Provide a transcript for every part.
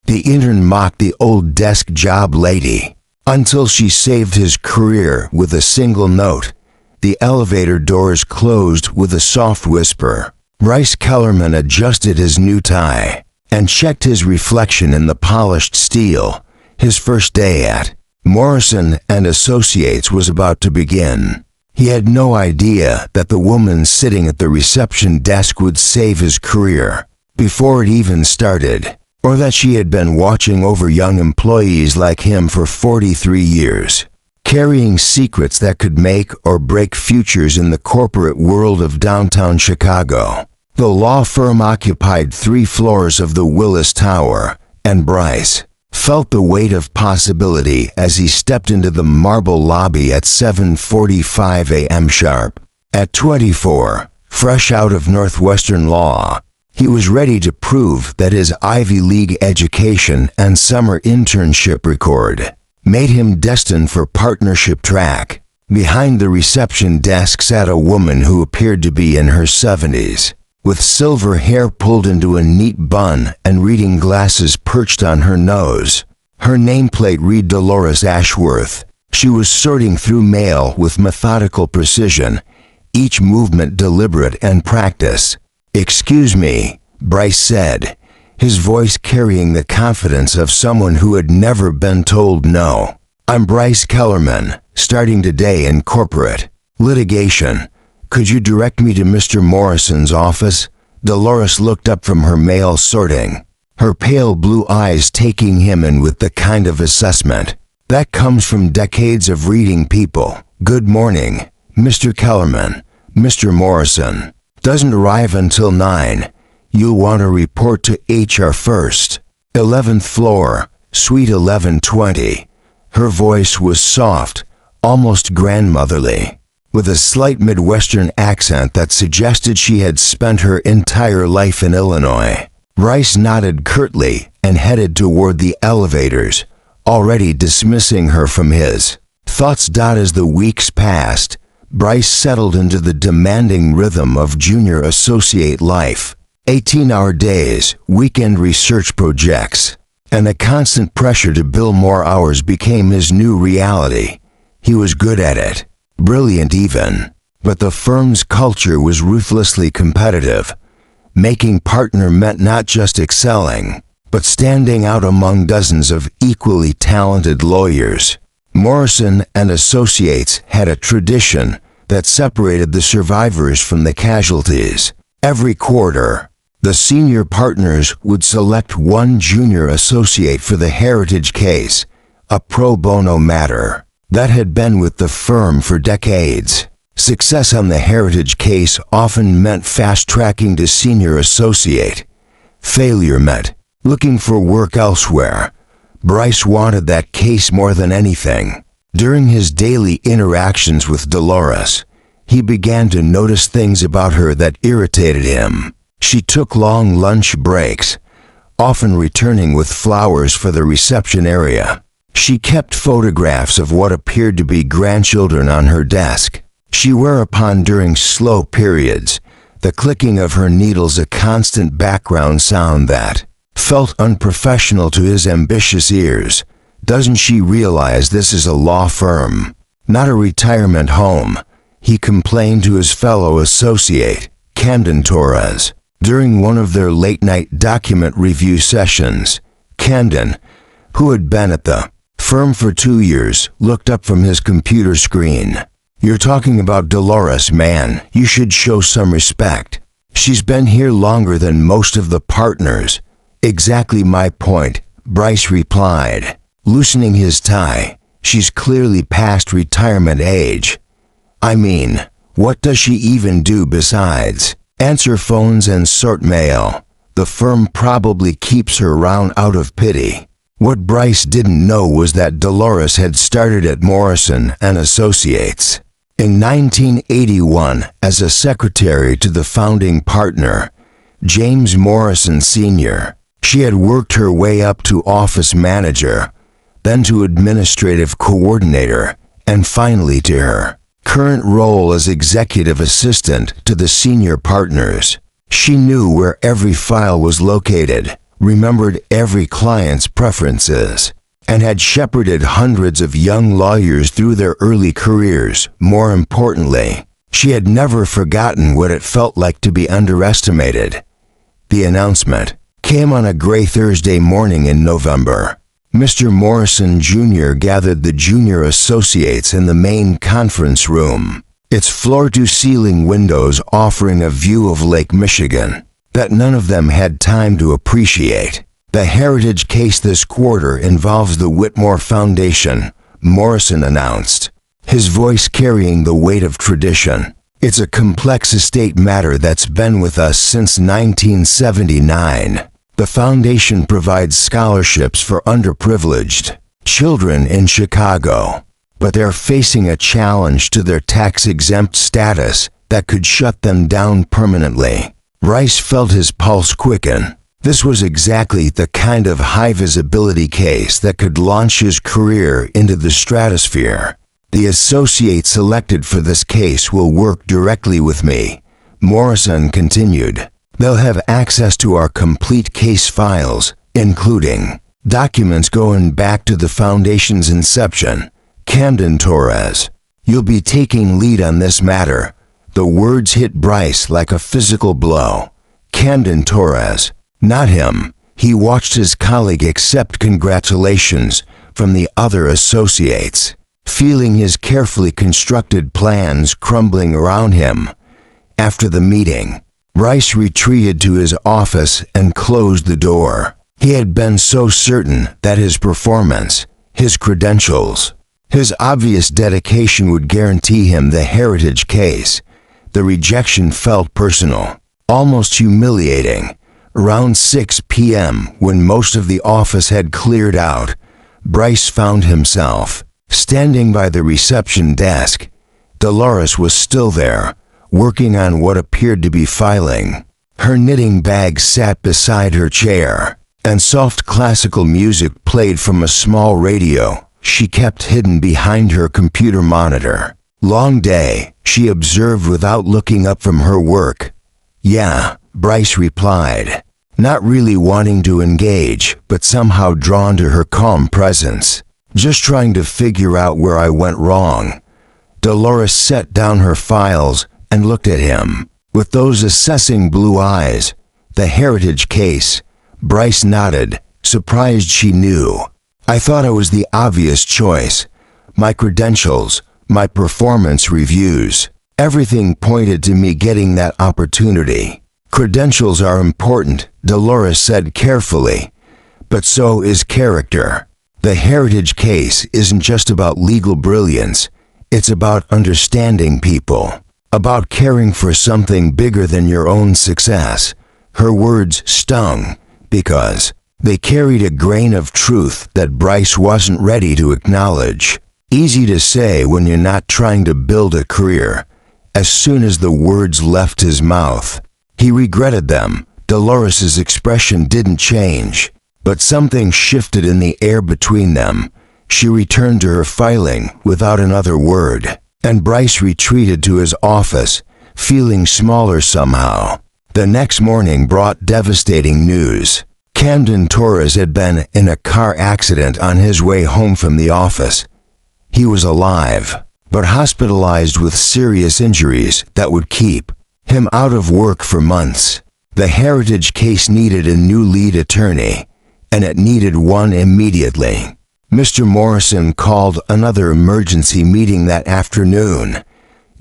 The intern mocked the old desk job lady until she saved his career with a single note. The elevator doors closed with a soft whisper. Bryce Kellerman adjusted his new tie and checked his reflection in the polished steel. His first day at Morrison and Associates was about to begin. He had no idea that the woman sitting at the reception desk would save his career before it even started, or that she had been watching over young employees like him for 43 years, carrying secrets that could make or break futures in the corporate world of downtown Chicago. The law firm occupied 3 floors of the Willis Tower, and Bryce felt the weight of possibility as he stepped into the marble lobby at 7:45 a.m. sharp. At 24, fresh out of Northwestern law, he was ready to prove that his Ivy League education and summer internship record made him destined for partnership track. Behind the reception desk sat a woman who appeared to be in her 70s, with silver hair pulled into a neat bun and reading glasses perched on her nose. Her nameplate read Dolores Ashworth. She was sorting through mail with methodical precision, each movement deliberate and practiced. "Excuse me," Bryce said, his voice carrying the confidence of someone who had never been told no. "I'm Bryce Kellerman, starting today in corporate litigation. Could you direct me to Mr. Morrison's office?" Dolores looked up from her mail sorting, her pale blue eyes taking him in with the kind of assessment that comes from decades of reading people. "Good morning, Mr. Kellerman. Mr. Morrison doesn't arrive until 9. You'll want to report to HR first. 11th floor, suite 1120. Her voice was soft, almost grandmotherly, with a slight Midwestern accent that suggested she had spent her entire life in Illinois. Bryce nodded curtly and headed toward the elevators, already dismissing her from his thoughts. As the weeks passed, Bryce settled into the demanding rhythm of junior associate life. 18-hour days, weekend research projects, and the constant pressure to bill more hours became his new reality. He was good at it, brilliant even, but the firm's culture was ruthlessly competitive. Making partner meant not just excelling, but standing out among dozens of equally talented lawyers. Morrison and Associates had a tradition that separated the survivors from the casualties. Every quarter, the senior partners would select one junior associate for the Heritage case, a pro bono matter that had been with the firm for decades. Success on the Heritage case often meant fast-tracking to senior associate. Failure meant looking for work elsewhere. Bryce wanted that case more than anything. During his daily interactions with Dolores, he began to notice things about her that irritated him. She took long lunch breaks, often returning with flowers for the reception area. She kept photographs of what appeared to be grandchildren on her desk. She whereupon during slow periods, the clicking of her needles a constant background sound that felt unprofessional to his ambitious ears. "Doesn't she realize this is a law firm, not a retirement home?" he complained to his fellow associate, Camden Torres, during one of their late-night document review sessions. Camden, who had been at the firm for 2 years, looked up from his computer screen. "You're talking about Dolores, man. You should show some respect. She's been here longer than most of the partners." "Exactly my point," Bryce replied, loosening his tie. "She's clearly past retirement age. I mean, what does she even do besides answer phones and sort mail? The firm probably keeps her around out of pity." What Bryce didn't know was that Dolores had started at Morrison and Associates in 1981 as a secretary to the founding partner, James Morrison Sr. She had worked her way up to office manager, then to administrative coordinator, and finally to her current role as executive assistant to the senior partners. She knew where every file was located, remembered every client's preferences, and had shepherded hundreds of young lawyers through their early careers. More importantly, she had never forgotten what it felt like to be underestimated. The announcement came on a gray Thursday morning in November. Mr. Morrison Jr. gathered the junior associates in the main conference room, its floor-to-ceiling windows offering a view of Lake Michigan that none of them had time to appreciate. The heritage case this quarter involves the Whitmore Foundation, Morrison announced, his voice carrying the weight of tradition. It's a complex estate matter that's been with us since 1979. The foundation provides scholarships for underprivileged children in Chicago, but they're facing a challenge to their tax-exempt status that could shut them down permanently. Rice felt his pulse quicken. This was exactly the kind of high-visibility case that could launch his career into the stratosphere. The associate selected for this case will work directly with me, Morrison continued. They'll have access to our complete case files, including documents going back to the foundation's inception. Camden Torres, you'll be taking lead on this matter. The words hit Bryce like a physical blow. Camden Torres, not him. He watched his colleague accept congratulations from the other associates, feeling his carefully constructed plans crumbling around him. After the meeting, Bryce retreated to his office and closed the door. He had been so certain that his performance, his credentials, his obvious dedication would guarantee him the heritage case. The rejection felt personal, almost humiliating. Around 6 p.m., when most of the office had cleared out, Bryce found himself standing by the reception desk. Dolores was still there, working on what appeared to be filing. Her knitting bag sat beside her chair, and soft classical music played from a small radio she kept hidden behind her computer monitor. Long day, she observed without looking up from her work. Yeah, Bryce replied, not really wanting to engage, but somehow drawn to her calm presence. Just trying to figure out where I went wrong. Dolores set down her files and looked at him with those assessing blue eyes. The heritage case. Bryce nodded, surprised she knew. I thought I was the obvious choice. My credentials, my performance reviews, everything pointed to me getting that opportunity. Credentials are important, Dolores said carefully, but so is character. The heritage case isn't just about legal brilliance. It's about understanding people, about caring for something bigger than your own success. Her words stung because they carried a grain of truth that Bryce wasn't ready to acknowledge. Easy to say when you're not trying to build a career. As soon as the words left his mouth, he regretted them. Dolores's expression didn't change, but something shifted in the air between them. She returned to her filing without another word, and Bryce retreated to his office, feeling smaller somehow. The next morning brought devastating news. Camden Torres had been in a car accident on his way home from the office. He was alive, but hospitalized with serious injuries that would keep him out of work for months. The heritage case needed a new lead attorney, and it needed one immediately. Mr. Morrison called another emergency meeting that afternoon.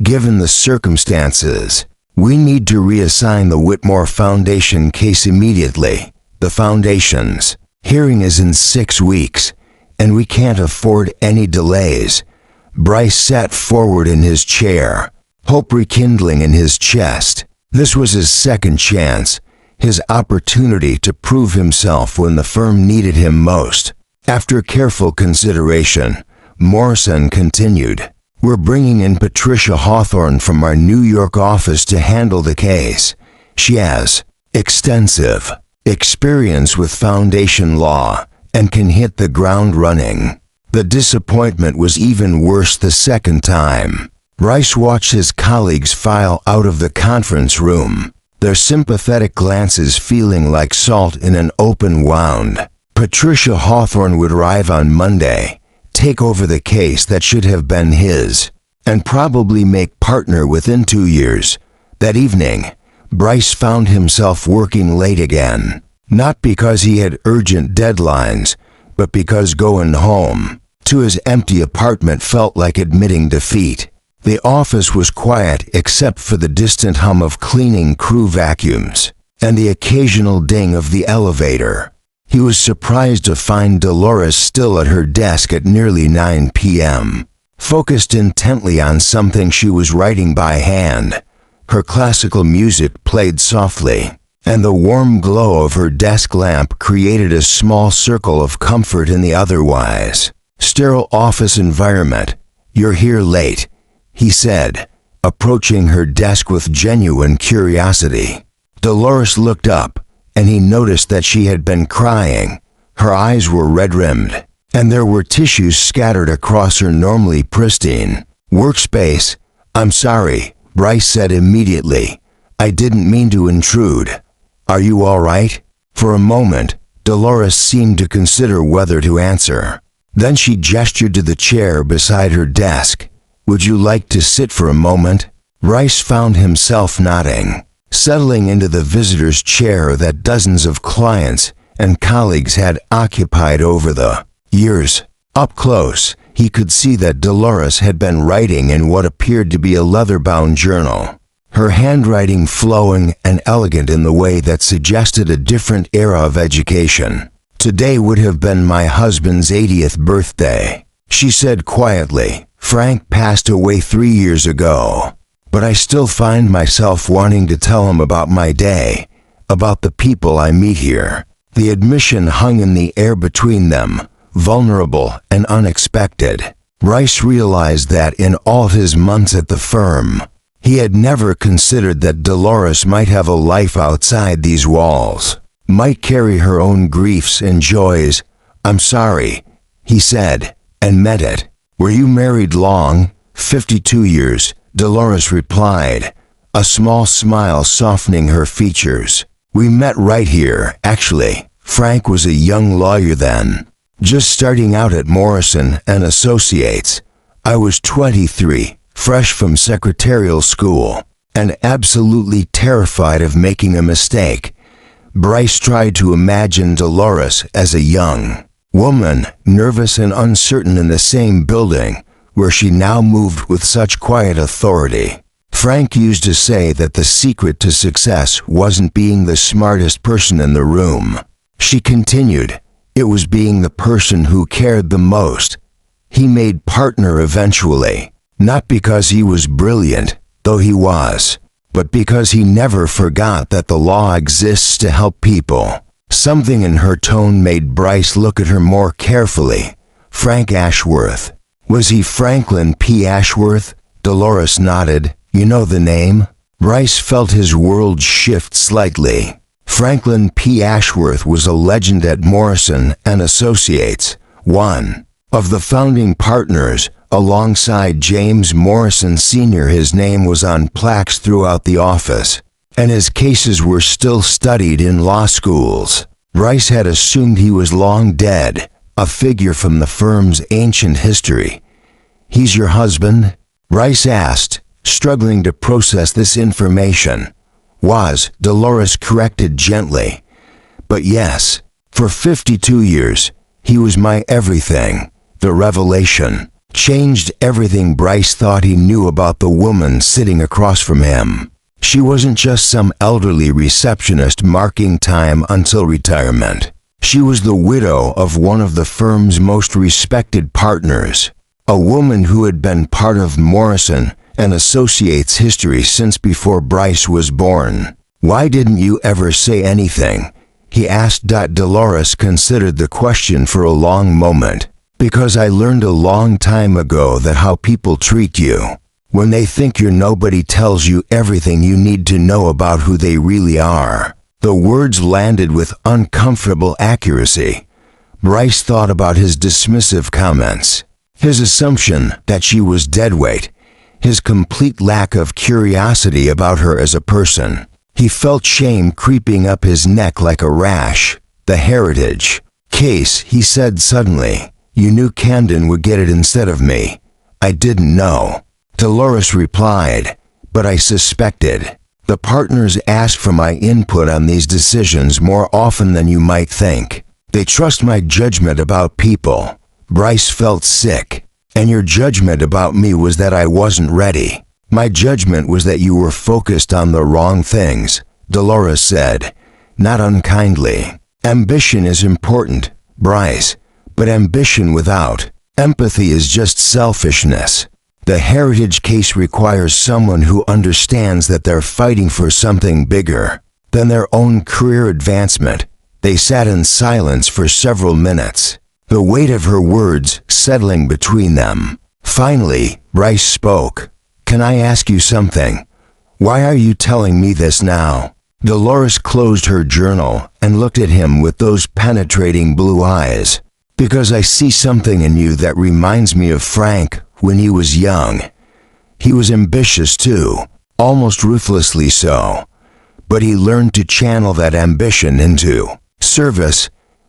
Given the circumstances, we need to reassign the Whitmore Foundation case immediately. The foundation's hearing is in 6 weeks, and we can't afford any delays. Bryce sat forward in his chair, hope rekindling in his chest. This was his second chance, his opportunity to prove himself when the firm needed him most. After careful consideration, Morrison continued, "We're bringing in Patricia Hawthorne from our New York office to handle the case. She has extensive experience with foundation law and can hit the ground running." The disappointment was even worse the second time. Bryce watched his colleagues file out of the conference room. their sympathetic glances feeling like salt in an open wound. Patricia Hawthorne would arrive on Monday, take over the case that should have been his, and probably make partner within 2 years. That evening, Bryce found himself working late again, not because he had urgent deadlines, but because going home to his empty apartment felt like admitting defeat. The office was quiet except for the distant hum of cleaning crew vacuums and the occasional ding of the elevator. He was surprised to find Dolores still at her desk at nearly 9 p.m., focused intently on something she was writing by hand. Her classical music played softly, and the warm glow of her desk lamp created a small circle of comfort in the otherwise sterile office environment. "You're here late," he said, approaching her desk with genuine curiosity. Dolores looked up, and he noticed that she had been crying. Her eyes were red-rimmed, and there were tissues scattered across her normally pristine workspace. "I'm sorry," Bryce said immediately. "I didn't mean to intrude. Are you all right?" For a moment, Dolores seemed to consider whether to answer. Then she gestured to the chair beside her desk. "Would you like to sit for a moment?" Bryce found himself nodding, settling into the visitor's chair that dozens of clients and colleagues had occupied over the years. Up close, he could see that Dolores had been writing in what appeared to be a leather-bound journal, her handwriting flowing and elegant in the way that suggested a different era of education. "Today would have been my husband's 80th birthday," she said quietly. "Frank passed away 3 years ago, but I still find myself wanting to tell him about my day, about the people I meet here." The admission hung in the air between them, vulnerable and unexpected. Bryce realized that in all his months at the firm, he had never considered that Dolores might have a life outside these walls, might carry her own griefs and joys. "I'm sorry," he said, and meant it. "Were you married long?" 52 years, Dolores replied, a small smile softening her features. "We met right here, actually." Frank was a young lawyer then, just starting out at Morrison and Associates. I was 23, fresh from secretarial school, and absolutely terrified of making a mistake. Bryce tried to imagine Dolores as a young woman, nervous and uncertain in the same building, where she now moved with such quiet authority. Frank used to say that the secret to success wasn't being the smartest person in the room. She continued, "It was being the person who cared the most." He made partner eventually, not because he was brilliant, though he was, but because he never forgot that the law exists to help people. Something in her tone made Bryce look at her more carefully. "Frank Ashworth. Was he Franklin P. Ashworth?" Dolores nodded. "You know the name?" Bryce felt his world shift slightly. Franklin P. Ashworth was a legend at Morrison and Associates, one of the founding partners. Alongside James Morrison Sr., his name was on plaques throughout the office, and his cases were still studied in law schools. Bryce had assumed he was long dead, a figure from the firm's ancient history. "He's your husband?" Bryce asked, struggling to process this information. "Was," Dolores corrected gently. "But yes, for 52 years, he was my everything." The revelation changed everything Bryce thought he knew about the woman sitting across from him. She wasn't just some elderly receptionist marking time until retirement. She was the widow of one of the firm's most respected partners, a woman who had been part of Morrison and Associates' history since before Bryce was born. "Why didn't you ever say anything?" he asked. Dolores considered the question for a long moment. "Because I learned a long time ago that how people treat you, when they think you're nobody, tells you everything you need to know about who they really are." The words landed with uncomfortable accuracy. Bryce thought about his dismissive comments, his assumption that she was deadweight, his complete lack of curiosity about her as a person. He felt shame creeping up his neck like a rash. "The heritage case," he said suddenly. "You knew Camden would get it instead of me." "I didn't know," Dolores replied, "but I suspected. The partners ask for my input on these decisions more often than you might think. They trust my judgment about people." Bryce felt sick. "And your judgment about me was that I wasn't ready." "My judgment was that you were focused on the wrong things," Dolores said, not unkindly. "Ambition is important, Bryce, but ambition without empathy is just selfishness. The heritage case requires someone who understands that they're fighting for something bigger than their own career advancement." They sat in silence for several minutes, the weight of her words settling between them. Finally, Bryce spoke. "Can I ask you something? Why are you telling me this now?" Dolores closed her journal and looked at him with those penetrating blue eyes. "Because I see something in you that reminds me of Frank when he was young. He was ambitious too, almost ruthlessly so. But he learned to channel that ambition into service.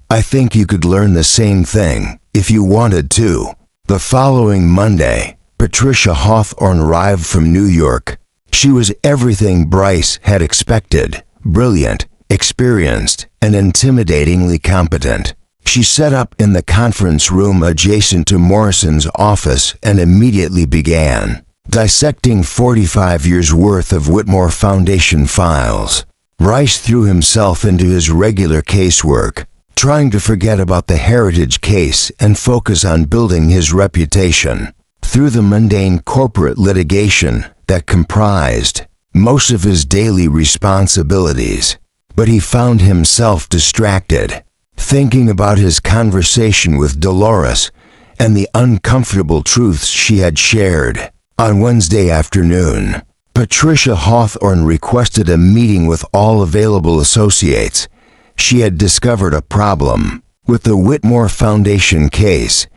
I think you could learn the same thing if you wanted to." The following Monday, Patricia Hawthorne arrived from New York. She was everything Bryce had expected: brilliant, experienced, and intimidatingly competent. She set up in the conference room adjacent to Morrison's office and immediately began dissecting 45 years' worth of Whitmore Foundation files. Bryce threw himself into his regular casework, trying to forget about the heritage case and focus on building his reputation through the mundane corporate litigation that comprised most of his daily responsibilities. But he found himself distracted, thinking about his conversation with Dolores and the uncomfortable truths she had shared. On Wednesday afternoon, Patricia Hawthorne requested a meeting with all available associates. She had discovered a problem with the Whitmore Foundation case,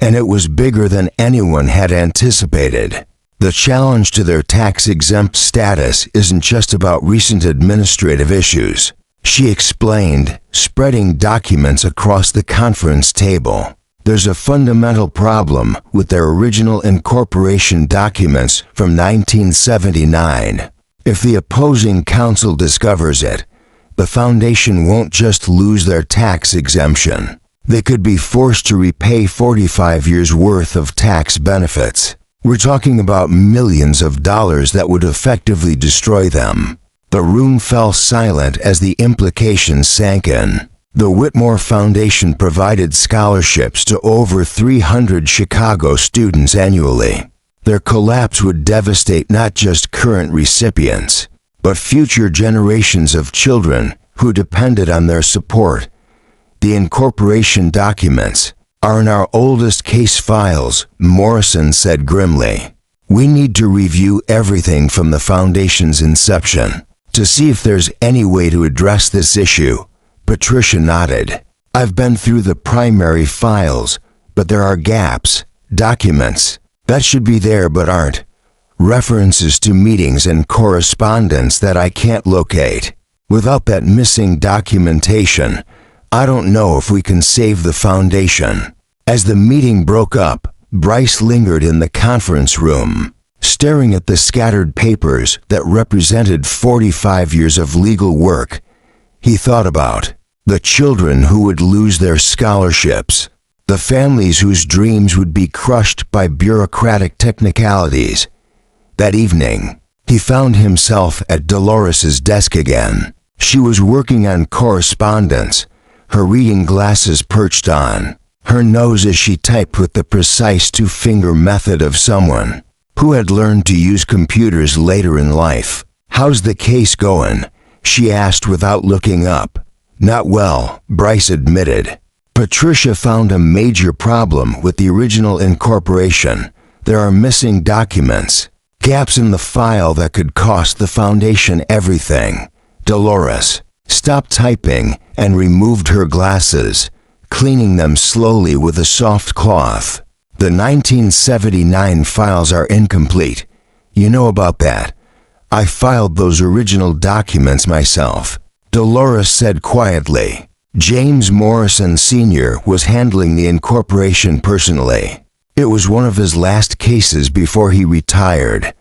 and it was bigger than anyone had anticipated. The challenge to their tax-exempt status isn't just about recent administrative issues, she explained, spreading documents across the conference table. There's a fundamental problem with their original incorporation documents from 1979. If the opposing counsel discovers it, the foundation won't just lose their tax exemption. They could be forced to repay 45 years' worth of tax benefits. We're talking about millions of dollars that would effectively destroy them. The room fell silent as the implications sank in. The Whitmore Foundation provided scholarships to over 300 Chicago students annually. Their collapse would devastate not just current recipients, but future generations of children who depended on their support. The incorporation documents are in our oldest case files, Morrison said grimly. We need to review everything from the Foundation's inception to see if there's any way to address this issue. Patricia nodded. I've been through the primary files, but there are gaps, documents that should be there but aren't. References to meetings and correspondence that I can't locate. Without that missing documentation, I don't know if we can save the foundation. As the meeting broke up, Bryce lingered in the conference room, staring at the scattered papers that represented 45 years of legal work. He thought about the children who would lose their scholarships, the families whose dreams would be crushed by bureaucratic technicalities. That evening, he found himself at Dolores's desk again. She was working on correspondence, her reading glasses perched on her nose as she typed with the precise two-finger method of someone who had learned to use computers later in life. How's the case going? She asked without looking up. Not well, Bryce admitted. Patricia found a major problem with the original incorporation. There are missing documents, gaps in the file that could cost the foundation everything. Dolores stopped typing and removed her glasses, cleaning them slowly with a soft cloth. The 1979 files are incomplete. You know about that. I filed those original documents myself, Dolores said quietly. James Morrison Sr. was handling the incorporation personally. It was one of his last cases before he retired.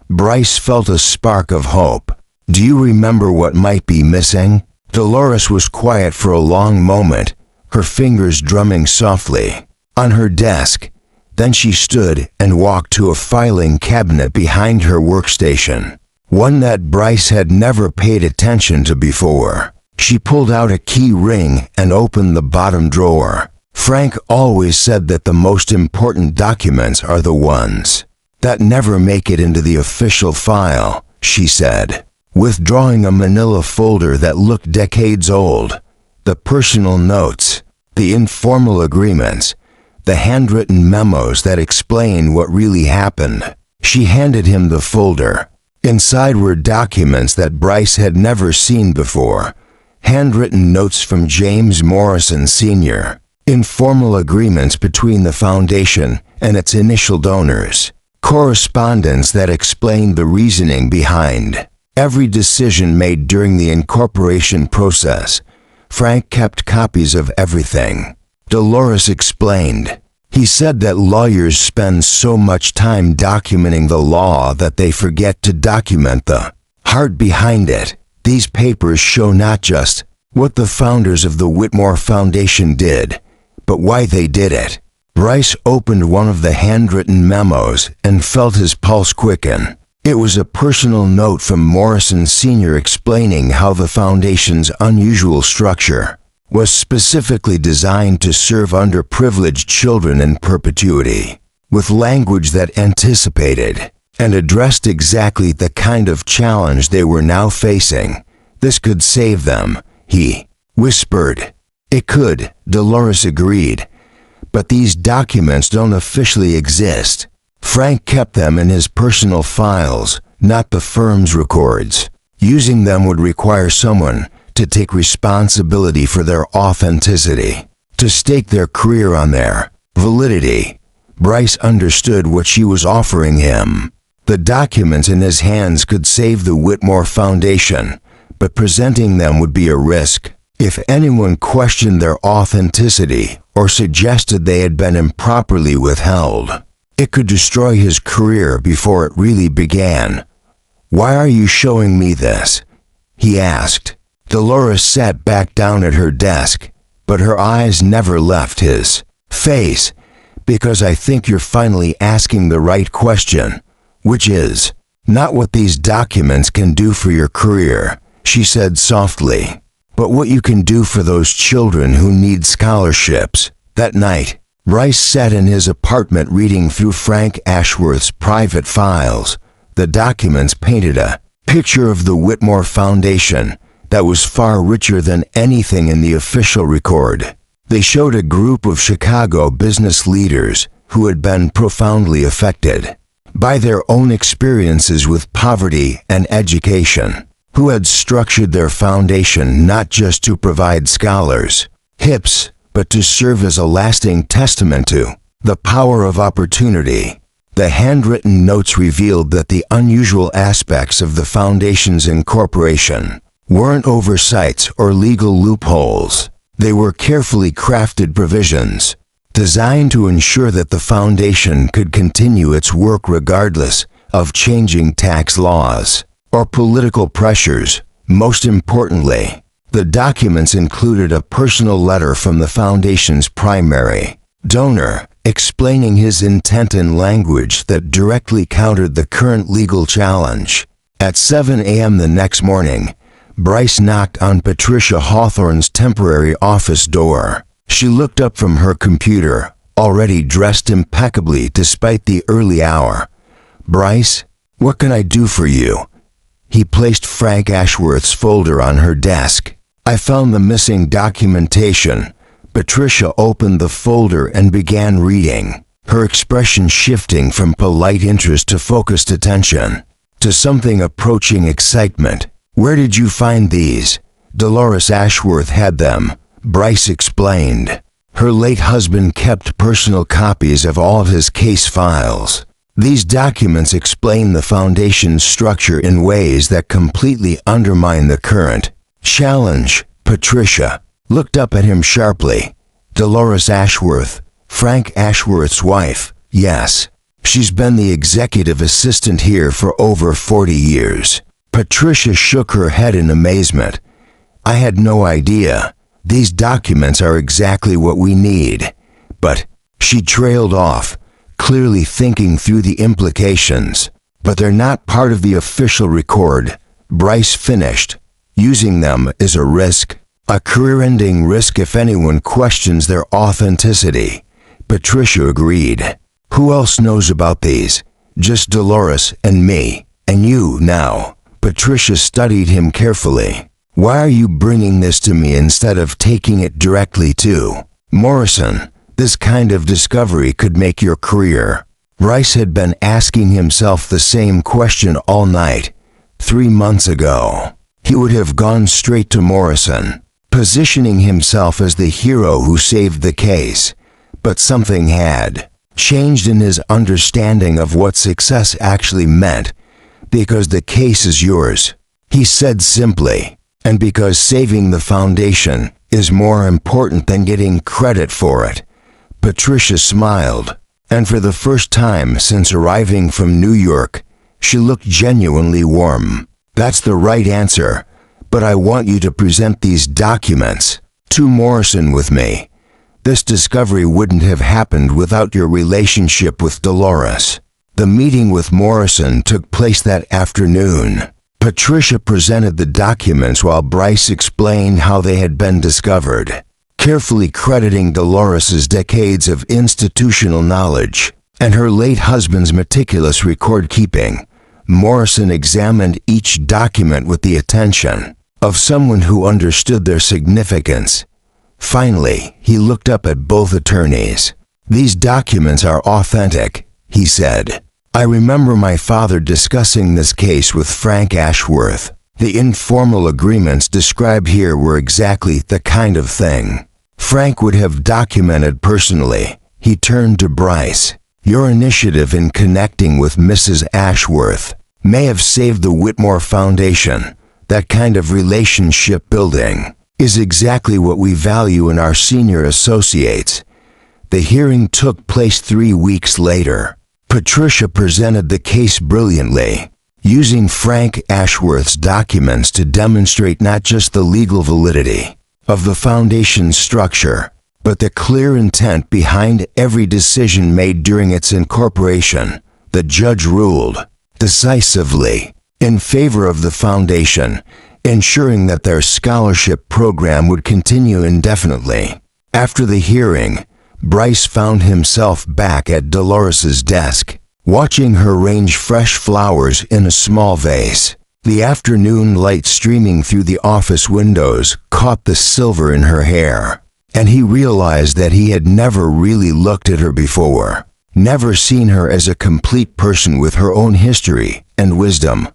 Bryce felt a spark of hope. Do you remember what might be missing? Dolores was quiet for a long moment, her fingers drumming softly on her desk. Then she stood and walked to a filing cabinet behind her workstation, one that Bryce had never paid attention to before. She pulled out a key ring and opened the bottom drawer. Frank always said that the most important documents are the ones that never make it into the official file, she said, withdrawing a manila folder that looked decades old. The personal notes, the informal agreements, the handwritten memos that explain what really happened. She handed him the folder. Inside were documents that Bryce had never seen before. Handwritten notes from James Morrison Sr., informal agreements between the foundation and its initial donors, correspondence that explained the reasoning behind every decision made during the incorporation process. Frank kept copies of everything. Dolores explained. He said that lawyers spend so much time documenting the law that they forget to document the heart behind it. These papers show not just what the founders of the Whitmore Foundation did, but why they did it. Bryce opened one of the handwritten memos and felt his pulse quicken. It was a personal note from Morrison Sr. explaining how the foundation's unusual structure was specifically designed to serve underprivileged children in perpetuity, with language that anticipated and addressed exactly the kind of challenge they were now facing. This could save them, he whispered. It could, Dolores agreed. But these documents don't officially exist. Frank kept them in his personal files, not the firm's records. Using them would require someone to take responsibility for their authenticity, to stake their career on their validity. Bryce understood what she was offering him. The documents in his hands could save the Whitmore Foundation, but presenting them would be a risk. If anyone questioned their authenticity or suggested they had been improperly withheld, it could destroy his career before it really began. "Why are you showing me this?" he asked. Dolores sat back down at her desk, but her eyes never left his face. "Because I think you're finally asking the right question, which is not what these documents can do for your career," she said softly, "but what you can do for those children who need scholarships." That night, Bryce sat in his apartment reading through Frank Ashworth's private files. The documents painted a picture of the Whitmore Foundation that was far richer than anything in the official record. They showed a group of Chicago business leaders who had been profoundly affected by their own experiences with poverty and education, who had structured their foundation not just to provide scholars, hips, but to serve as a lasting testament to the power of opportunity. The handwritten notes revealed that the unusual aspects of the foundation's incorporation weren't oversights or legal loopholes. They were carefully crafted provisions designed to ensure that the foundation could continue its work regardless of changing tax laws or political pressures. Most importantly, the documents included a personal letter from the foundation's primary donor, explaining his intent in language that directly countered the current legal challenge. At 7 a.m. the next morning, Bryce knocked on Patricia Hawthorne's temporary office door. She looked up from her computer, already dressed impeccably despite the early hour. "Bryce, what can I do for you?" He placed Frank Ashworth's folder on her desk. "I found the missing documentation." Patricia opened the folder and began reading, her expression shifting from polite interest to focused attention, to something approaching excitement. "Where did you find these?" "Dolores Ashworth had them," Bryce explained. Her late husband kept personal copies of all of his case files. These documents explain the foundation's structure in ways that completely undermine the current. Challenge. Patricia looked up at him sharply. Dolores Ashworth, Frank Ashworth's wife. Yes. She's been the executive assistant here for over 40 years. Patricia shook her head in amazement. I had no idea. These documents are exactly what we need. But, she trailed off, clearly thinking through the implications. But they're not part of the official record. Bryce finished. Using them is a risk. A career-ending risk if anyone questions their authenticity. Patricia agreed. Who else knows about these? Just Dolores and me. And you now. Patricia studied him carefully. Why are you bringing this to me instead of taking it directly to Morrison? This kind of discovery could make your career. Bryce had been asking himself the same question all night. 3 months ago, he would have gone straight to Morrison, positioning himself as the hero who saved the case. But something had changed in his understanding of what success actually meant. Because the case is yours, he said simply, and because saving the foundation is more important than getting credit for it. Patricia smiled, and for the first time since arriving from New York, she looked genuinely warm. That's the right answer, but I want you to present these documents to Morrison with me. This discovery wouldn't have happened without your relationship with Dolores. The meeting with Morrison took place that afternoon. Patricia presented the documents while Bryce explained how they had been discovered, carefully crediting Dolores's decades of institutional knowledge and her late husband's meticulous record-keeping. Morrison examined each document with the attention of someone who understood their significance. Finally, he looked up at both attorneys. These documents are authentic, he said. I remember my father discussing this case with Frank Ashworth. The informal agreements described here were exactly the kind of thing Frank would have documented personally. He turned to Bryce. Your initiative in connecting with Mrs. Ashworth may have saved the Whitmore Foundation. That kind of relationship building is exactly what we value in our senior associates. The hearing took place 3 weeks later. Patricia presented the case brilliantly, using Frank Ashworth's documents to demonstrate not just the legal validity of the foundation's structure, but the clear intent behind every decision made during its incorporation. The judge ruled decisively in favor of the foundation, ensuring that their scholarship program would continue indefinitely. After the hearing, Bryce found himself back at Dolores's desk, watching her arrange fresh flowers in a small vase. The afternoon light streaming through the office windows caught the silver in her hair, and he realized that he had never really looked at her before, never seen her as a complete person with her own history and wisdom.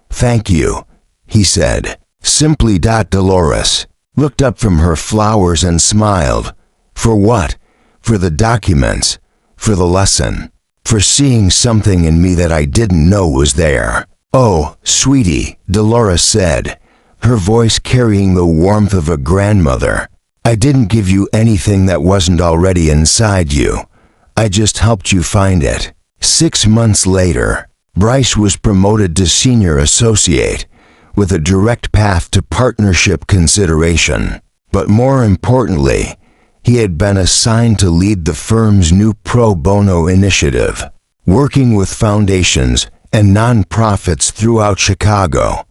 Thank you, he said, simply. Dolores looked up from her flowers and smiled. For what? For the documents, for the lesson, for seeing something in me that I didn't know was there. Oh, sweetie, Dolores said, her voice carrying the warmth of a grandmother. I didn't give you anything that wasn't already inside you. I just helped you find it. 6 months later, Bryce was promoted to senior associate, with a direct path to partnership consideration. But more importantly, he had been assigned to lead the firm's new pro bono initiative, working with foundations and nonprofits throughout Chicago.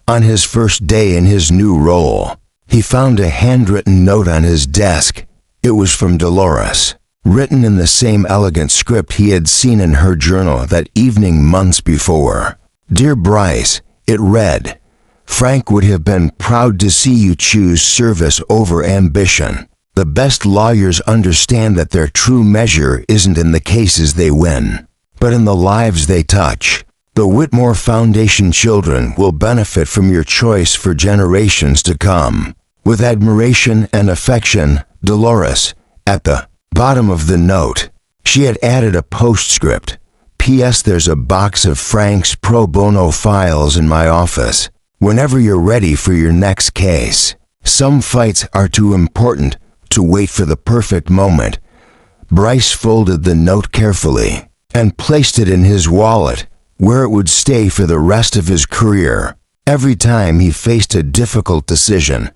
On his first day in his new role, he found a handwritten note on his desk. It was from Dolores, written in the same elegant script he had seen in her journal that evening months before. Dear Bryce, it read, Frank would have been proud to see you choose service over ambition. The best lawyers understand that their true measure isn't in the cases they win, but in the lives they touch. The Whitmore Foundation children will benefit from your choice for generations to come. With admiration and affection, Dolores. At the bottom of the note, she had added a postscript. P.S. There's a box of Frank's pro bono files in my office. Whenever you're ready for your next case. Some fights are too important to wait for the perfect moment. Bryce folded the note carefully and placed it in his wallet, where it would stay for the rest of his career. Every time he faced a difficult decision,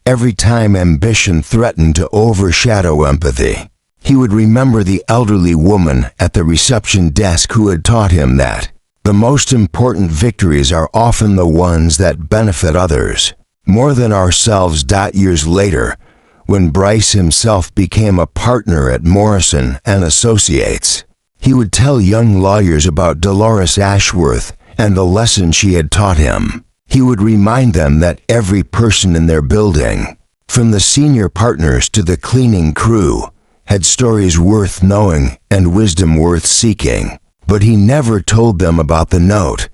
every time ambition threatened to overshadow empathy, he would remember the elderly woman at the reception desk who had taught him that the most important victories are often the ones that benefit others more than ourselves. Years later, when Bryce himself became a partner at Morrison and Associates, he would tell young lawyers about Dolores Ashworth and the lesson she had taught him. He would remind them that every person in their building, from the senior partners to the cleaning crew, had stories worth knowing and wisdom worth seeking. But he never told them about the note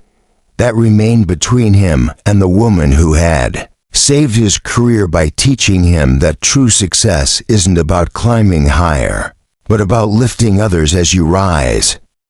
that remained between him and the woman who had saved his career by teaching him that true success isn't about climbing higher, but about lifting others as you rise.